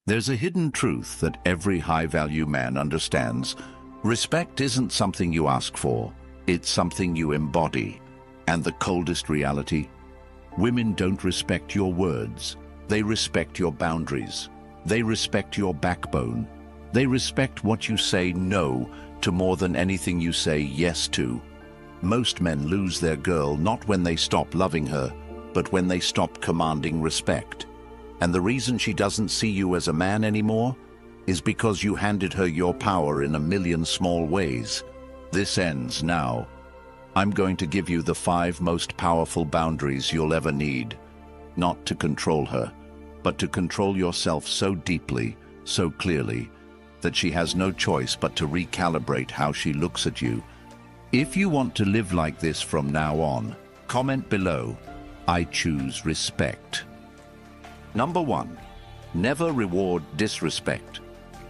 There's a hidden truth that every high-value man understands. Respect isn't something you ask for, it's something you embody. And the coldest reality? Women don't respect your words. They respect your boundaries. They respect your backbone. They respect what you say no to more than anything you say yes to. Most men lose their girl not when they stop loving her, but when they stop commanding respect. And the reason she doesn't see you as a man anymore is because you handed her your power in a million small ways. This ends now. I'm going to give you the 5 most powerful boundaries you'll ever need. Not to control her, but to control yourself so deeply, so clearly, that she has no choice but to recalibrate how she looks at you. If you want to live like this from now on, comment below, I choose respect. Number 1. Never reward disrespect.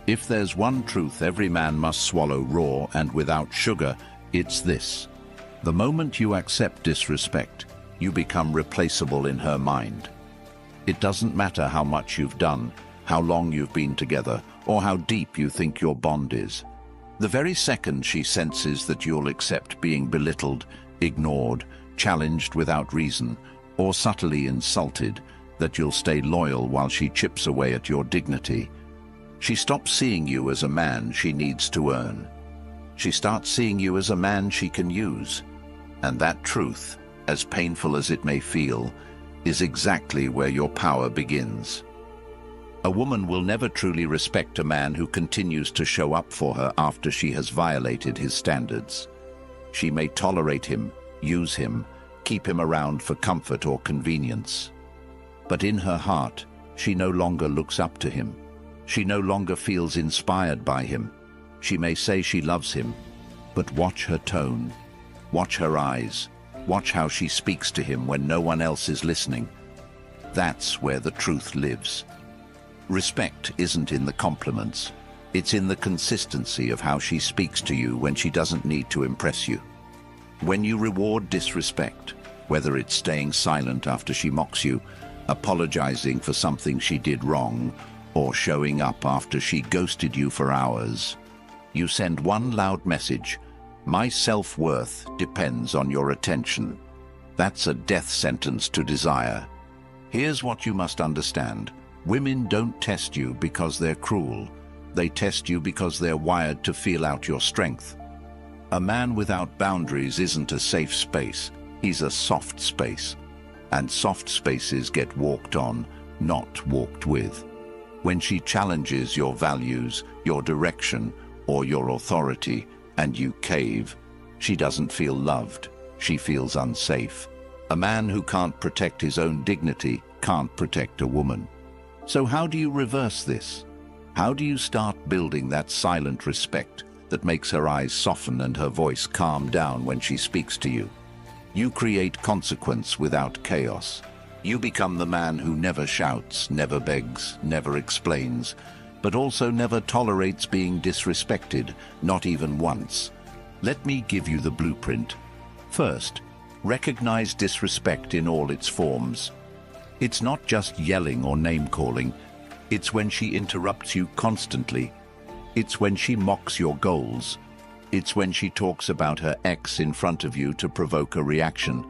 If there's one truth every man must swallow raw and without sugar, it's this. The moment you accept disrespect, you become replaceable in her mind. It doesn't matter how much you've done, how long you've been together, or how deep you think your bond is. The very second she senses that you'll accept being belittled, ignored, challenged without reason, or subtly insulted, that you'll stay loyal while she chips away at your dignity. She stops seeing you as a man she needs to earn. She starts seeing you as a man she can use. And that truth, as painful as it may feel, is exactly where your power begins. A woman will never truly respect a man who continues to show up for her after she has violated his standards. She may tolerate him, use him, keep him around for comfort or convenience. But in her heart, she no longer looks up to him. She no longer feels inspired by him. She may say she loves him, but watch her tone, watch her eyes, watch how she speaks to him when no one else is listening. That's where the truth lives. Respect isn't in the compliments. It's in the consistency of how she speaks to you when she doesn't need to impress you. When you reward disrespect, whether it's staying silent after she mocks you, apologizing for something she did wrong, or showing up after she ghosted you for hours, you send one loud message: my self-worth depends on your attention. That's a death sentence to desire. Here's what you must understand. Women don't test you because they're cruel. They test you because they're wired to feel out your strength. A man without boundaries isn't a safe space. He's a soft space. And soft spaces get walked on, not walked with. When she challenges your values, your direction, or your authority, and you cave, she doesn't feel loved. She feels unsafe. A man who can't protect his own dignity can't protect a woman. So how do you reverse this? How do you start building that silent respect that makes her eyes soften and her voice calm down when she speaks to you? You create consequence without chaos. You become the man who never shouts, never begs, never explains, but also never tolerates being disrespected, not even once. Let me give you the blueprint. First, recognize disrespect in all its forms. It's not just yelling or name-calling. It's when she interrupts you constantly. It's when she mocks your goals. It's when she talks about her ex in front of you to provoke a reaction.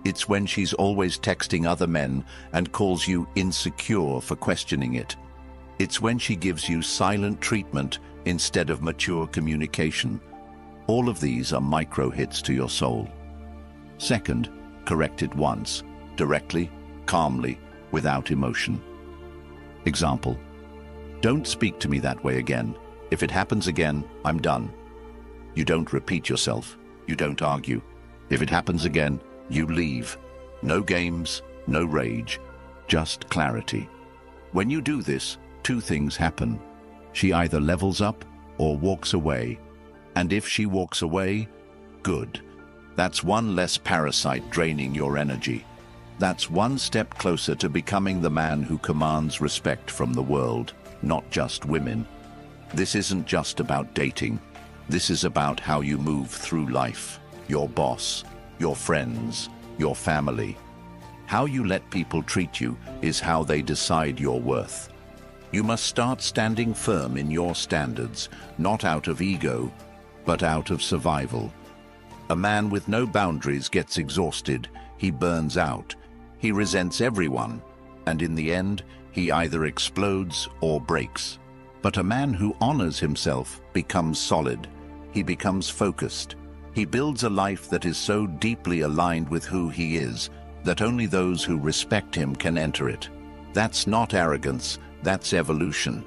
It's when she's always texting other men and calls you insecure for questioning it. It's when she gives you silent treatment instead of mature communication. All of these are micro hits to your soul. Second, correct it once, directly, calmly, without emotion. Example: don't speak to me that way again. If it happens again, I'm done. You don't repeat yourself. You don't argue. If it happens again, you leave. No games, no rage, just clarity. When you do this, 2 things happen. She either levels up or walks away. And if she walks away, good. That's one less parasite draining your energy. That's one step closer to becoming the man who commands respect from the world, not just women. This isn't just about dating. This is about how you move through life, your boss, your friends, your family. How you let people treat you is how they decide your worth. You must start standing firm in your standards, not out of ego, but out of survival. A man with no boundaries gets exhausted, he burns out, he resents everyone, and in the end, he either explodes or breaks. But a man who honors himself becomes solid. He becomes focused. He builds a life that is so deeply aligned with who he is that only those who respect him can enter it. That's not arrogance, that's evolution.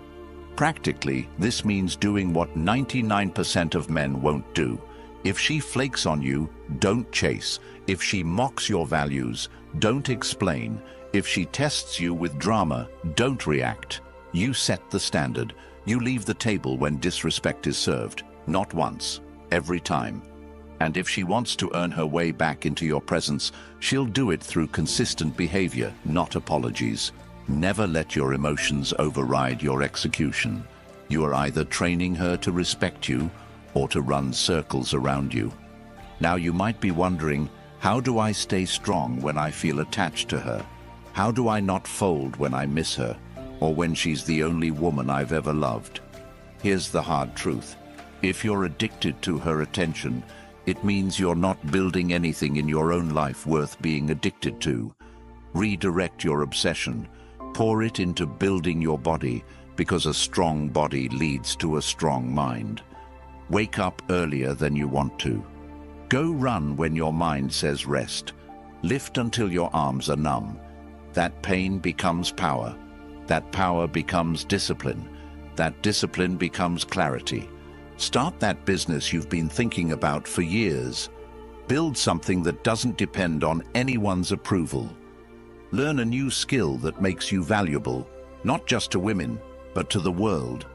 Practically, this means doing what 99% of men won't do. If she flakes on you, don't chase. If she mocks your values, don't explain. If she tests you with drama, don't react. You set the standard. You leave the table when disrespect is served. Not once, every time. And if she wants to earn her way back into your presence, she'll do it through consistent behavior, not apologies. Never let your emotions override your execution. You are either training her to respect you or to run circles around you. Now you might be wondering, how do I stay strong when I feel attached to her? How do I not fold when I miss her, or when she's the only woman I've ever loved? Here's the hard truth. If you're addicted to her attention, it means you're not building anything in your own life worth being addicted to. Redirect your obsession. Pour it into building your body, because a strong body leads to a strong mind. Wake up earlier than you want to. Go run when your mind says rest. Lift until your arms are numb. That pain becomes power. That power becomes discipline. That discipline becomes clarity. Start that business you've been thinking about for years. Build something that doesn't depend on anyone's approval. Learn a new skill that makes you valuable, not just to women, but to the world.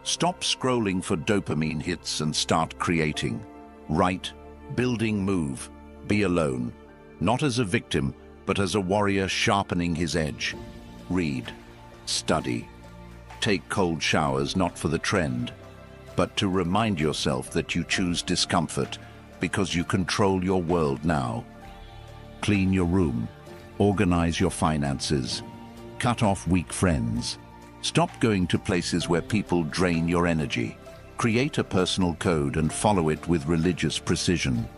Stop scrolling for dopamine hits and start creating. Write, building, move, be alone. Not as a victim, but as a warrior sharpening his edge. Read, study. Take cold showers not for the trend, but to remind yourself that you choose discomfort because you control your world now. Clean your room. Organize your finances. Cut off weak friends. Stop going to places where people drain your energy. Create a personal code and follow it with religious precision.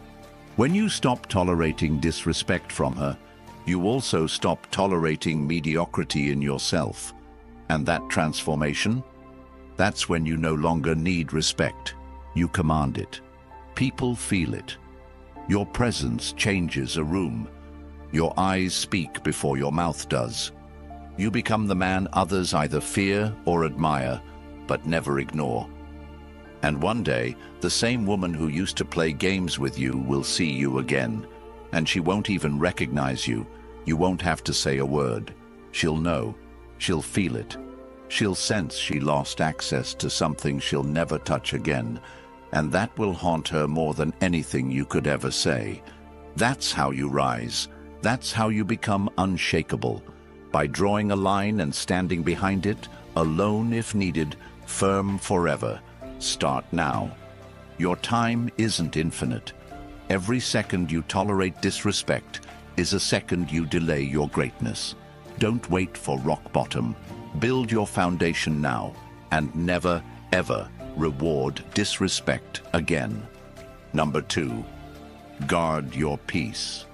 When you stop tolerating disrespect from her, you also stop tolerating mediocrity in yourself. And that transformation? That's when you no longer need respect. You command it. People feel it. Your presence changes a room. Your eyes speak before your mouth does. You become the man others either fear or admire, but never ignore. And one day, the same woman who used to play games with you will see you again, and she won't even recognize you. You won't have to say a word. She'll know. She'll feel it. She'll sense she lost access to something she'll never touch again, and that will haunt her more than anything you could ever say. That's how you rise. That's how you become unshakable. By drawing a line and standing behind it, alone if needed, firm forever. Start now. Your time isn't infinite. Every second you tolerate disrespect is a second you delay your greatness. Don't wait for rock bottom. Build your foundation now, and never, ever reward disrespect again. Number 2, guard your peace.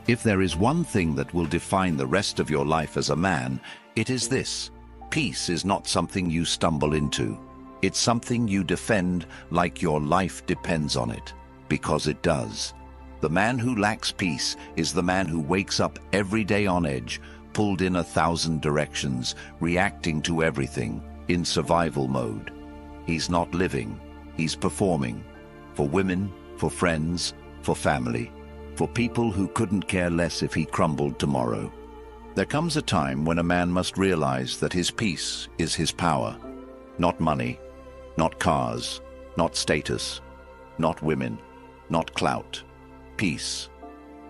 If there is one thing that will define the rest of your life as a man, it is this. Peace is not something you stumble into. It's something you defend like your life depends on it, because it does. The man who lacks peace is the man who wakes up every day on edge, pulled in 1,000 directions, reacting to everything, in survival mode. He's not living, he's performing. For women, for friends, for family, for people who couldn't care less if he crumbled tomorrow. There comes a time when a man must realize that his peace is his power. Not money, not cars, not status, not women, not clout. Peace.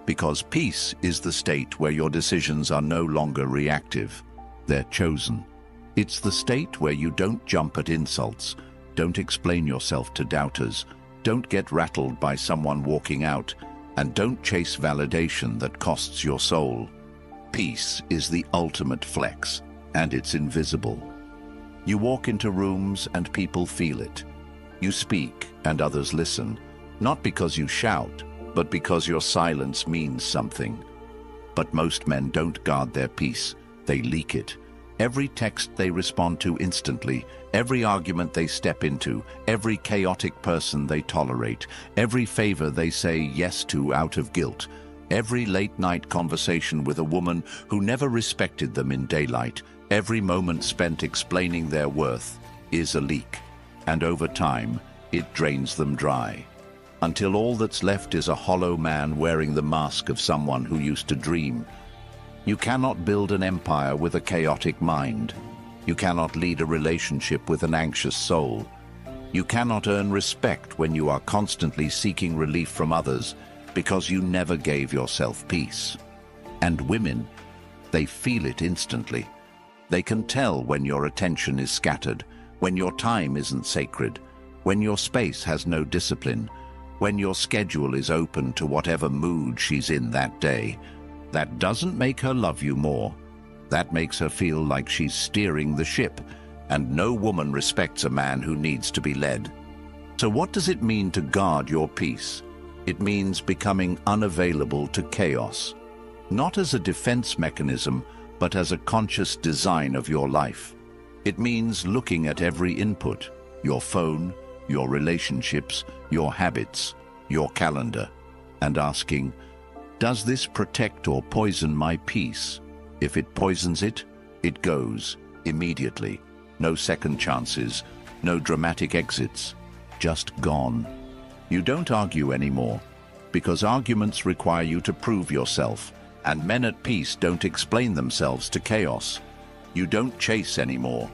Because peace is the state where your decisions are no longer reactive. They're chosen. It's the state where you don't jump at insults, don't explain yourself to doubters, don't get rattled by someone walking out, and don't chase validation that costs your soul. Peace is the ultimate flex, and it's invisible. You walk into rooms and people feel it. You speak and others listen, not because you shout, but because your silence means something. But most men don't guard their peace, they leak it. Every text they respond to instantly, every argument they step into, every chaotic person they tolerate, every favor they say yes to out of guilt, every late-night conversation with a woman who never respected them in daylight, every moment spent explaining their worth is a leak, and over time, it drains them dry. Until all that's left is a hollow man wearing the mask of someone who used to dream. You cannot build an empire with a chaotic mind. You cannot lead a relationship with an anxious soul. You cannot earn respect when you are constantly seeking relief from others because you never gave yourself peace. And women, they feel it instantly. They can tell when your attention is scattered, when your time isn't sacred, when your space has no discipline, when your schedule is open to whatever mood she's in that day. That doesn't make her love you more. That makes her feel like she's steering the ship, and no woman respects a man who needs to be led. So what does it mean to guard your peace? It means becoming unavailable to chaos, not as a defense mechanism, but as a conscious design of your life. It means looking at every input, your phone, your relationships, your habits, your calendar, and asking, does this protect or poison my peace? If it poisons it, it goes immediately. No second chances, no dramatic exits, just gone. You don't argue anymore, because arguments require you to prove yourself, and men at peace don't explain themselves to chaos. You don't chase anymore,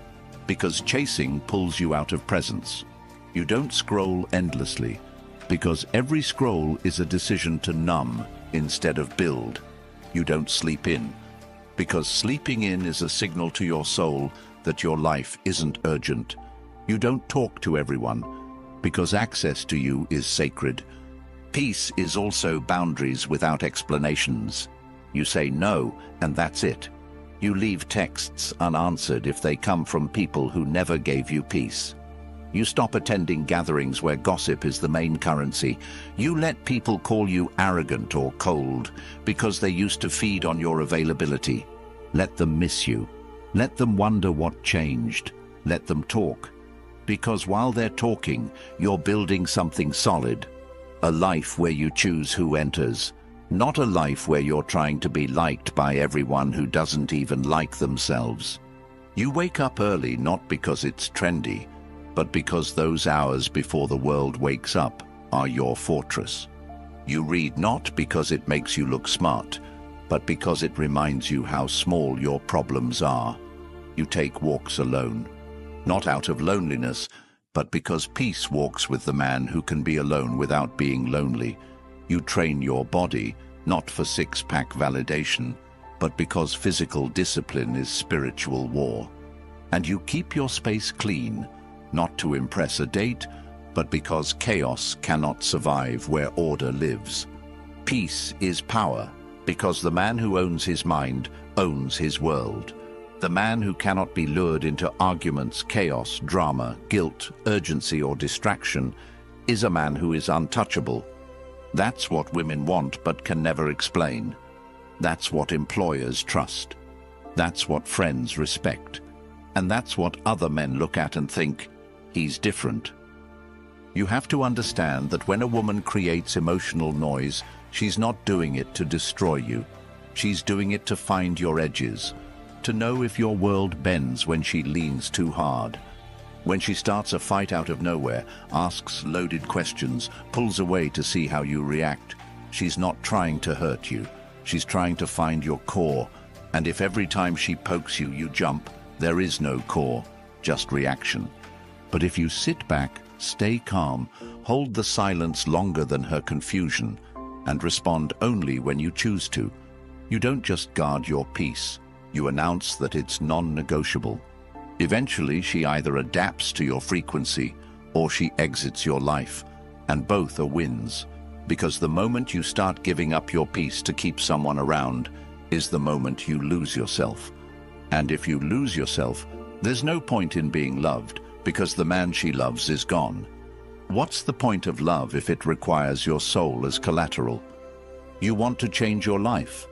because chasing pulls you out of presence. You don't scroll endlessly, because every scroll is a decision to numb instead of build. You don't sleep in, because sleeping in is a signal to your soul that your life isn't urgent. You don't talk to everyone, because access to you is sacred. Peace is also boundaries without explanations. You say no, and that's it. You leave texts unanswered if they come from people who never gave you peace. You stop attending gatherings where gossip is the main currency. You let people call you arrogant or cold because they used to feed on your availability. Let them miss you. Let them wonder what changed. Let them talk. Because while they're talking, you're building something solid. A life where you choose who enters. Not a life where you're trying to be liked by everyone who doesn't even like themselves. You wake up early not because it's trendy, but because those hours before the world wakes up are your fortress. You read not because it makes you look smart, but because it reminds you how small your problems are. You take walks alone, not out of loneliness, but because peace walks with the man who can be alone without being lonely. You train your body, not for six-pack validation, but because physical discipline is spiritual war. And you keep your space clean, not to impress a date, but because chaos cannot survive where order lives. Peace is power, because the man who owns his mind owns his world. The man who cannot be lured into arguments, chaos, drama, guilt, urgency, or distraction is a man who is untouchable. That's what women want but can never explain. That's what employers trust. That's what friends respect. And that's what other men look at and think, he's different. You have to understand that when a woman creates emotional noise, she's not doing it to destroy you. She's doing it to find your edges, to know if your world bends when she leans too hard. When she starts a fight out of nowhere, asks loaded questions, pulls away to see how you react, she's not trying to hurt you. She's trying to find your core. And if every time she pokes you, you jump, there is no core, just reaction. But if you sit back, stay calm, hold the silence longer than her confusion, and respond only when you choose to, you don't just guard your peace, you announce that it's non-negotiable. Eventually, she either adapts to your frequency or she exits your life, and both are wins, because the moment you start giving up your peace to keep someone around is the moment you lose yourself. And if you lose yourself, There's no point in being loved because the man she loves is gone. What's the point of love if it requires your soul as collateral? You want to change your life?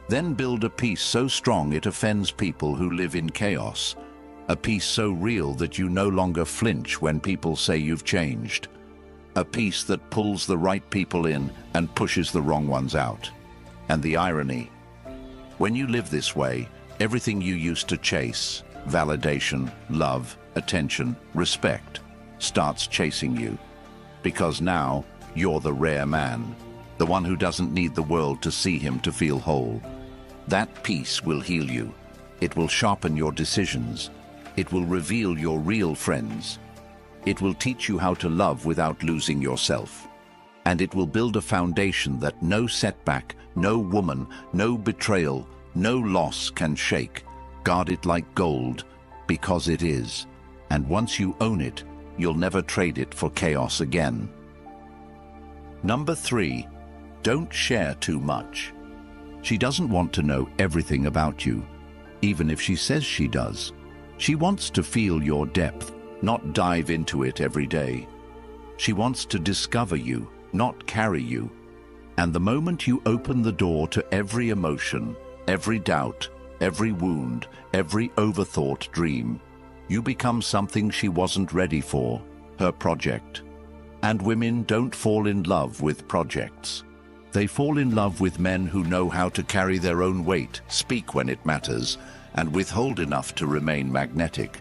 Then build a peace so strong it offends people who live in chaos. A peace so real that you no longer flinch when people say you've changed. A peace that pulls the right people in and pushes the wrong ones out. And the irony, when you live this way, everything you used to chase, validation, love, attention, respect, starts chasing you. Because now, you're the rare man, the one who doesn't need the world to see him to feel whole. That peace will heal you. It will sharpen your decisions. It will reveal your real friends. It will teach you how to love without losing yourself. And it will build a foundation that no setback, no woman, no betrayal, no loss can shake. Guard it like gold, because it is. And once you own it, you'll never trade it for chaos again. Number 3, don't share too much. She doesn't want to know everything about you, even if she says she does. She wants to feel your depth, not dive into it every day. She wants to discover you, not carry you. And the moment you open the door to every emotion, every doubt, every wound, every overthought dream, you become something she wasn't ready for, her project. And women don't fall in love with projects. They fall in love with men who know how to carry their own weight, speak when it matters, and withhold enough to remain magnetic.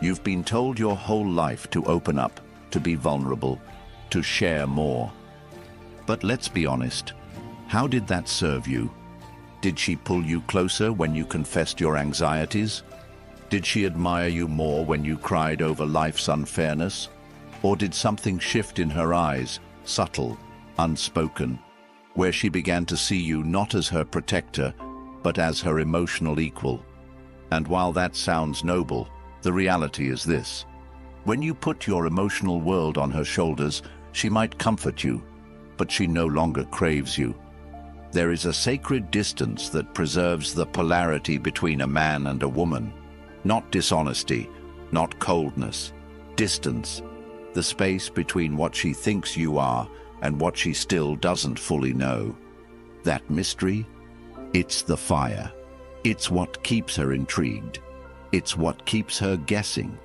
You've been told your whole life to open up, to be vulnerable, to share more. But let's be honest, how did that serve you? Did she pull you closer when you confessed your anxieties? Did she admire you more when you cried over life's unfairness? Or did something shift in her eyes, subtle, unspoken, where she began to see you not as her protector, but as her emotional equal? And while that sounds noble, the reality is this. When you put your emotional world on her shoulders, she might comfort you, but she no longer craves you. There is a sacred distance that preserves the polarity between a man and a woman. Not dishonesty, not coldness. Distance, the space between what she thinks you are and what she still doesn't fully know. That mystery, it's the fire. It's what keeps her intrigued. It's what keeps her guessing.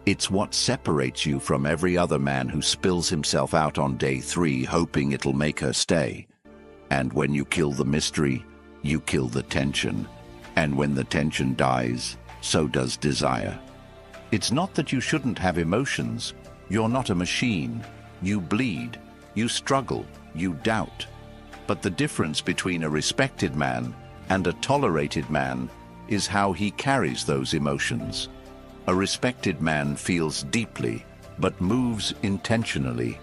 It's what separates you from every other man who spills himself out on day 3 hoping it'll make her stay. And when you kill the mystery, you kill the tension. And when the tension dies, so does desire. It's not that you shouldn't have emotions. You're not a machine. You bleed. You struggle. You doubt. But the difference between a respected man and a tolerated man is how he carries those emotions. A respected man feels deeply, but moves intentionally.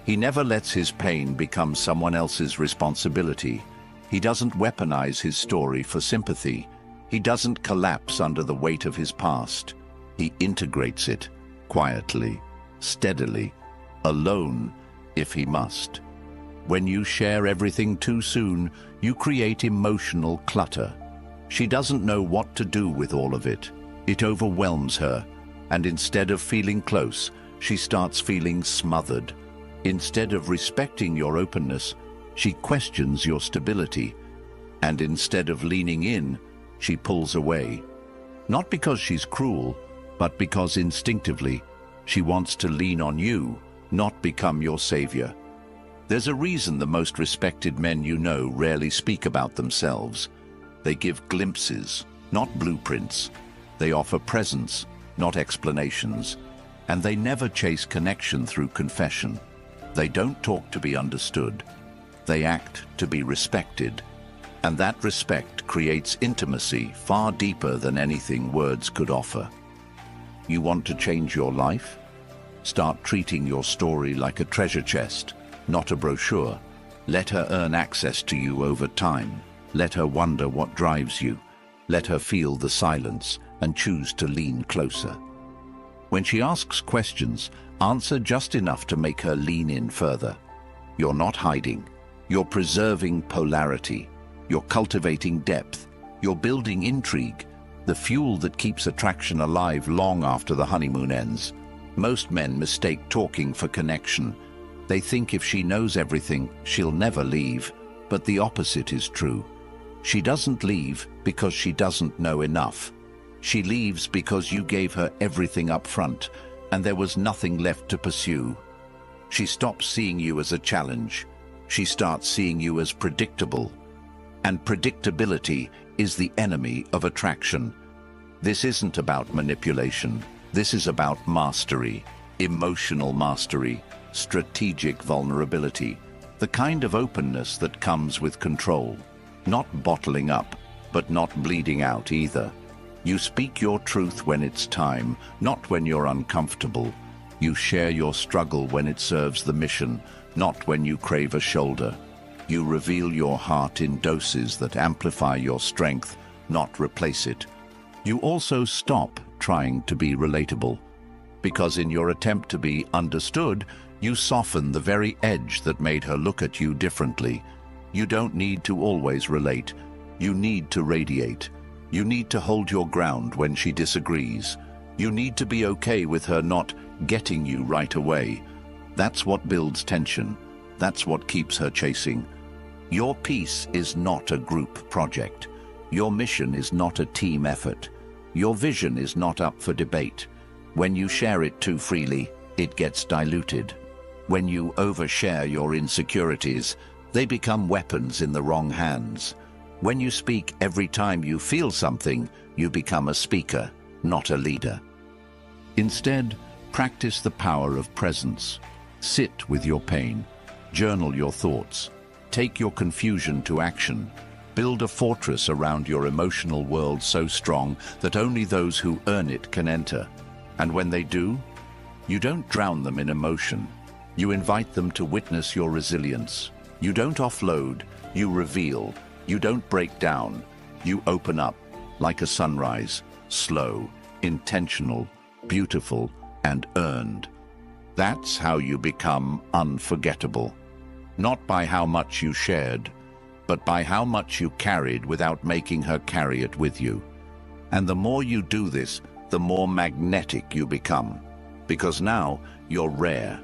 He never lets his pain become someone else's responsibility. He doesn't weaponize his story for sympathy. He doesn't collapse under the weight of his past. He integrates it, quietly, steadily, alone, if he must. When you share everything too soon, you create emotional clutter. She doesn't know what to do with all of it. It overwhelms her, and instead of feeling close, she starts feeling smothered. Instead of respecting your openness, she questions your stability. And instead of leaning in, she pulls away. Not because she's cruel, but because instinctively, she wants to lean on you, not become your savior. There's a reason the most respected men you know rarely speak about themselves. They give glimpses, not blueprints. They offer presence, not explanations. And they never chase connection through confession. They don't talk to be understood. They act to be respected. And that respect creates intimacy far deeper than anything words could offer. You want to change your life? Start treating your story like a treasure chest, not a brochure. Let her earn access to you over time. Let her wonder what drives you. Let her feel the silence and choose to lean closer. When she asks questions, answer just enough to make her lean in further. You're not hiding. You're preserving polarity. You're cultivating depth. You're building intrigue. the fuel that keeps attraction alive long after the honeymoon ends. Most men mistake talking for connection. They think if she knows everything, she'll never leave, but the opposite is true. She doesn't leave because she doesn't know enough. She leaves because you gave her everything up front, and there was nothing left to pursue. She stops seeing you as a challenge. She starts seeing you as predictable. And predictability is the enemy of attraction. This isn't about manipulation. This is about mastery, emotional mastery, strategic vulnerability, the kind of openness that comes with control. Not bottling up, but not bleeding out either. You speak your truth when it's time, not when you're uncomfortable. You share your struggle when it serves the mission, not when you crave a shoulder. You reveal your heart in doses that amplify your strength, not replace it. You also stop trying to be relatable, because in your attempt to be understood, you soften the very edge that made her look at you differently. You don't need to always relate. You need to radiate. You need to hold your ground when she disagrees. You need to be okay with her not getting you right away. That's what builds tension. That's what keeps her chasing. Your peace is not a group project. Your mission is not a team effort. Your vision is not up for debate. When you share it too freely, it gets diluted. When you overshare your insecurities, they become weapons in the wrong hands. When you speak every time you feel something, you become a speaker, not a leader. Instead, practice the power of presence. Sit with your pain. Journal your thoughts. Take your confusion to action. Build a fortress around your emotional world so strong that only those who earn it can enter. And when they do, you don't drown them in emotion. You invite them to witness your resilience. You don't offload, you reveal. You don't break down, you open up, like a sunrise, slow, intentional, beautiful, and earned. That's how you become unforgettable. Not by how much you shared, but by how much you carried without making her carry it with you. And the more you do this, the more magnetic you become. Because now you're rare.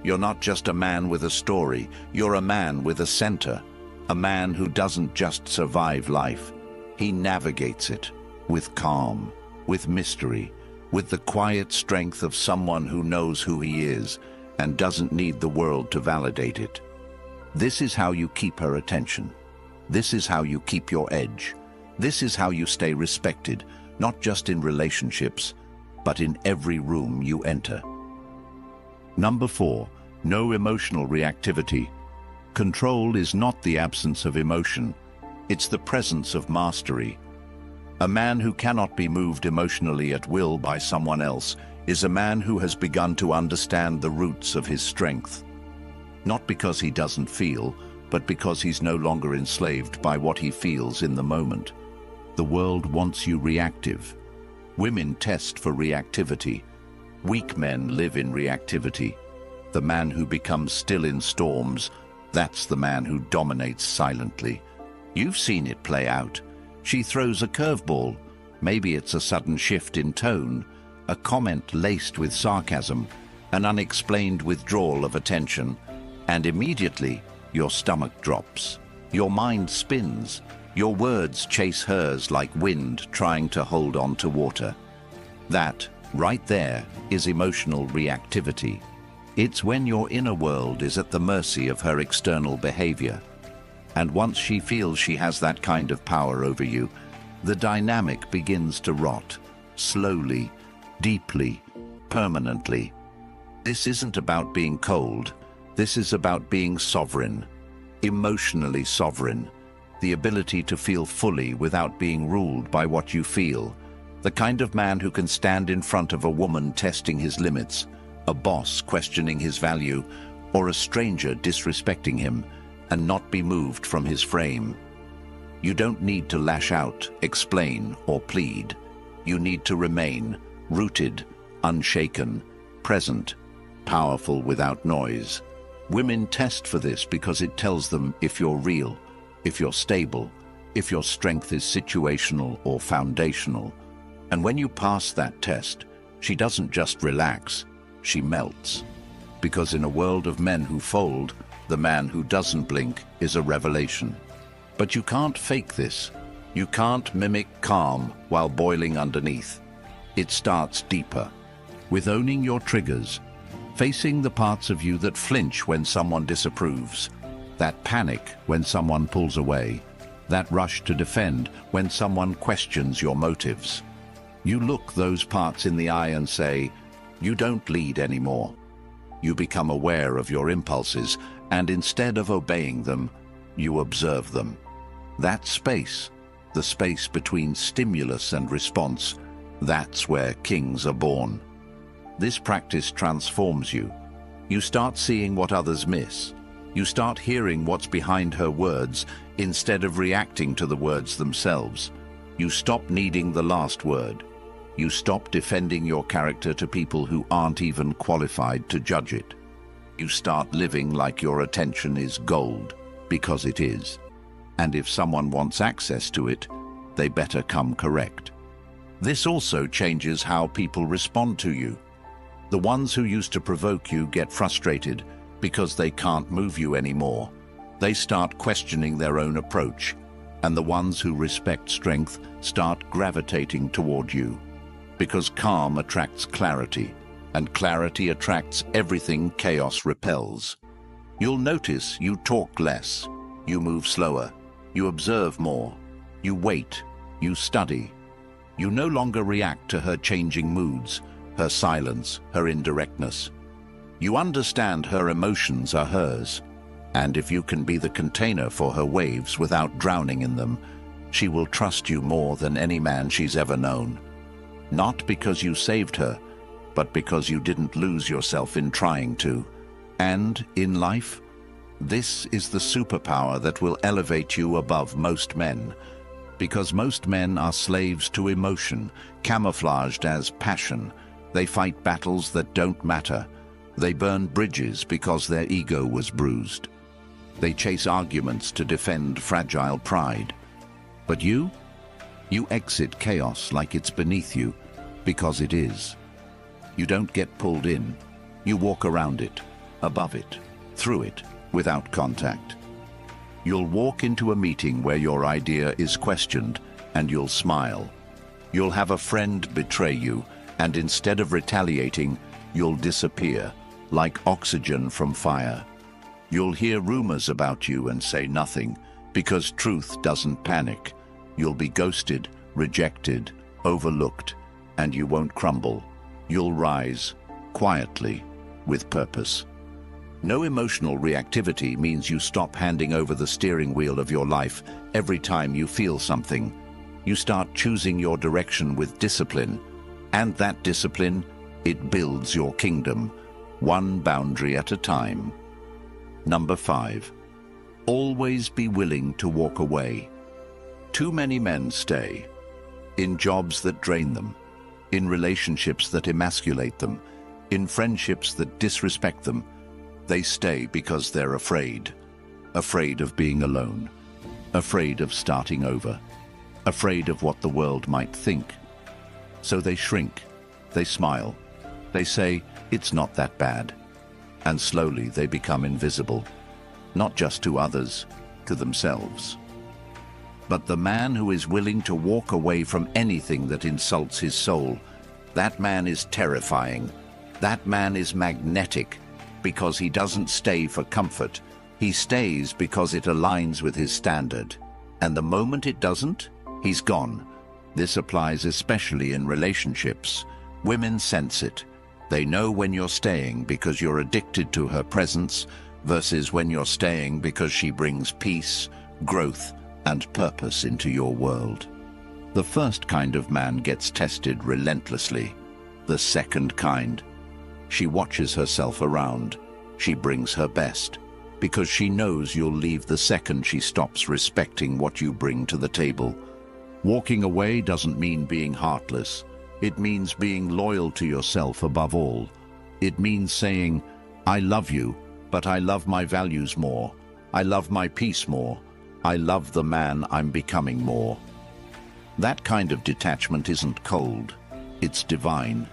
You're not just a man with a story, you're a man with a center. A man who doesn't just survive life. He navigates it with calm, with mystery, with the quiet strength of someone who knows who he is and doesn't need the world to validate it. This is how you keep her attention. This is how you keep your edge. This is how you stay respected, not just in relationships, but in every room you enter. Number 4, no emotional reactivity. Control is not the absence of emotion, it's the presence of mastery. A man who cannot be moved emotionally at will by someone else is a man who has begun to understand the roots of his strength. Not because he doesn't feel, but because he's no longer enslaved by what he feels in the moment. The world wants you reactive. Women test for reactivity. Weak men live in reactivity. The man who becomes still in storms, that's the man who dominates silently. You've seen it play out. She throws a curveball. Maybe it's a sudden shift in tone, a comment laced with sarcasm, an unexplained withdrawal of attention, and immediately your stomach drops. Your mind spins. Your words chase hers like wind trying to hold on to water. That, right there, is emotional reactivity. It's when your inner world is at the mercy of her external behavior. And once she feels she has that kind of power over you, the dynamic begins to rot, slowly, deeply, permanently. This isn't about being cold. This is about being sovereign, emotionally sovereign, the ability to feel fully without being ruled by what you feel, the kind of man who can stand in front of a woman testing his limits, a boss questioning his value, or a stranger disrespecting him, and not be moved from his frame. You don't need to lash out, explain, or plead. You need to remain rooted, unshaken, present, powerful without noise. Women test for this because it tells them if you're real, if you're stable, if your strength is situational or foundational. And when you pass that test, she doesn't just relax, she melts. Because in a world of men who fold, the man who doesn't blink is a revelation. But you can't fake this. You can't mimic calm while boiling underneath. It starts deeper, with owning your triggers, facing the parts of you that flinch when someone disapproves, that panic when someone pulls away, that rush to defend when someone questions your motives. You look those parts in the eye and say, you don't lead anymore. You become aware of your impulses, and instead of obeying them, you observe them. That space, the space between stimulus and response, that's where kings are born. This practice transforms you. You start seeing what others miss. You start hearing what's behind her words instead of reacting to the words themselves. You stop needing the last word. You stop defending your character to people who aren't even qualified to judge it. You start living like your attention is gold, because it is. And if someone wants access to it, they better come correct. This also changes how people respond to you. The ones who used to provoke you get frustrated because they can't move you anymore. They start questioning their own approach, and the ones who respect strength start gravitating toward you. Because calm attracts clarity, and clarity attracts everything chaos repels. You'll notice you talk less, you move slower, you observe more, you wait, you study. You no longer react to her changing moods, her silence, her indirectness. You understand her emotions are hers, and if you can be the container for her waves without drowning in them, she will trust you more than any man she's ever known. Not because you saved her, but because you didn't lose yourself in trying to. And in life, this is the superpower that will elevate you above most men. Because most men are slaves to emotion, camouflaged as passion. They fight battles that don't matter. They burn bridges because their ego was bruised. They chase arguments to defend fragile pride. But you exit chaos like it's beneath you, because it is. You don't get pulled in. You walk around it, above it, through it, without contact. You'll walk into a meeting where your idea is questioned, and you'll smile. You'll have a friend betray you, and instead of retaliating, you'll disappear, like oxygen from fire. You'll hear rumors about you and say nothing, because truth doesn't panic. You'll be ghosted, rejected, overlooked, and you won't crumble. You'll rise, quietly, with purpose. No emotional reactivity means you stop handing over the steering wheel of your life every time you feel something. You start choosing your direction with discipline, and that discipline, it builds your kingdom, one boundary at a time. Number 5, always be willing to walk away. Too many men stay in jobs that drain them, in relationships that emasculate them, in friendships that disrespect them. They stay because they're afraid of being alone, afraid of starting over, afraid of what the world might think. So they shrink, they smile, they say, it's not that bad. And slowly they become invisible, not just to others, to themselves. But the man who is willing to walk away from anything that insults his soul, that man is terrifying. That man is magnetic, because he doesn't stay for comfort. He stays because it aligns with his standard. And the moment it doesn't, he's gone. This applies especially in relationships. Women sense it. They know when you're staying because you're addicted to her presence versus when you're staying because she brings peace, growth, and purpose into your world. The first kind of man gets tested relentlessly. The second kind, she watches herself around. She brings her best, because she knows you'll leave the second she stops respecting what you bring to the table. Walking away doesn't mean being heartless. It means being loyal to yourself above all. It means saying, I love you, but I love my values more. I love my peace more. I love the man I'm becoming more. That kind of detachment isn't cold, it's divine.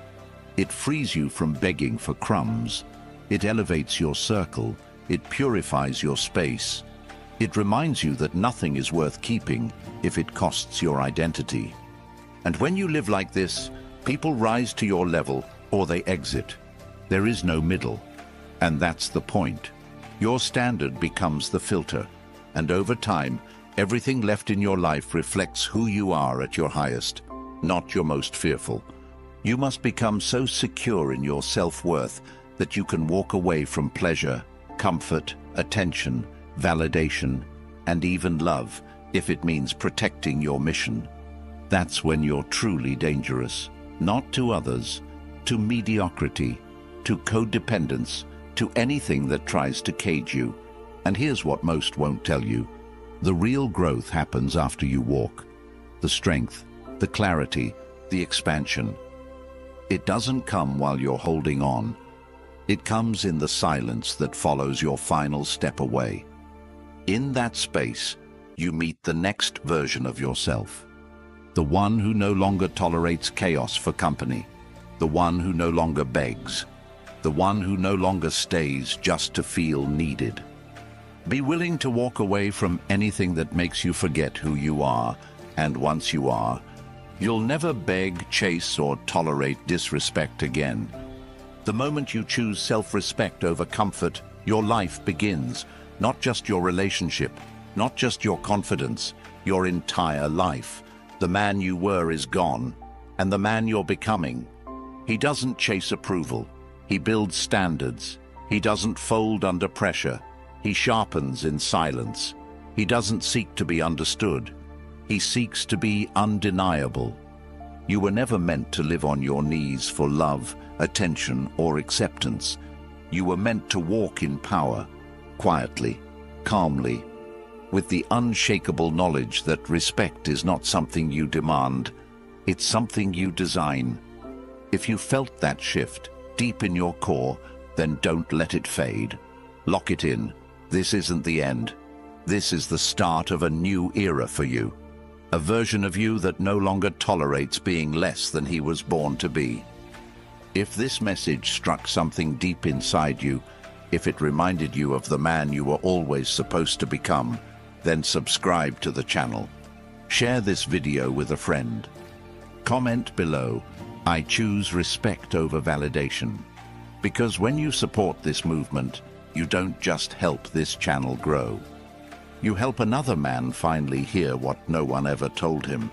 It frees you from begging for crumbs. It elevates your circle. It purifies your space. It reminds you that nothing is worth keeping if it costs your identity. And when you live like this, people rise to your level or they exit. There is no middle. And that's the point. Your standard becomes the filter. And over time, everything left in your life reflects who you are at your highest, not your most fearful. You must become so secure in your self-worth that you can walk away from pleasure, comfort, attention, validation, and even love, if it means protecting your mission. That's when you're truly dangerous, not to others, to mediocrity, to codependence, to anything that tries to cage you. And here's what most won't tell you. The real growth happens after you walk. The strength, the clarity, the expansion. It doesn't come while you're holding on. It comes in the silence that follows your final step away. In that space, you meet the next version of yourself. The one who no longer tolerates chaos for company. The one who no longer begs. The one who no longer stays just to feel needed. Be willing to walk away from anything that makes you forget who you are, and once you are, you'll never beg, chase, or tolerate disrespect again. The moment you choose self-respect over comfort, your life begins. Not just your relationship, not just your confidence, your entire life. The man you were is gone, and the man you're becoming. He doesn't chase approval. He builds standards. He doesn't fold under pressure. He sharpens in silence. He doesn't seek to be understood. He seeks to be undeniable. You were never meant to live on your knees for love, attention, or acceptance. You were meant to walk in power, quietly, calmly, with the unshakable knowledge that respect is not something you demand, it's something you design. If you felt that shift deep in your core, then don't let it fade. Lock it in. This isn't the end. This is the start of a new era for you. A version of you that no longer tolerates being less than he was born to be. If this message struck something deep inside you, if it reminded you of the man you were always supposed to become, then subscribe to the channel. Share this video with a friend. Comment below, I choose respect over validation. Because when you support this movement, you don't just help this channel grow. You help another man finally hear what no one ever told him.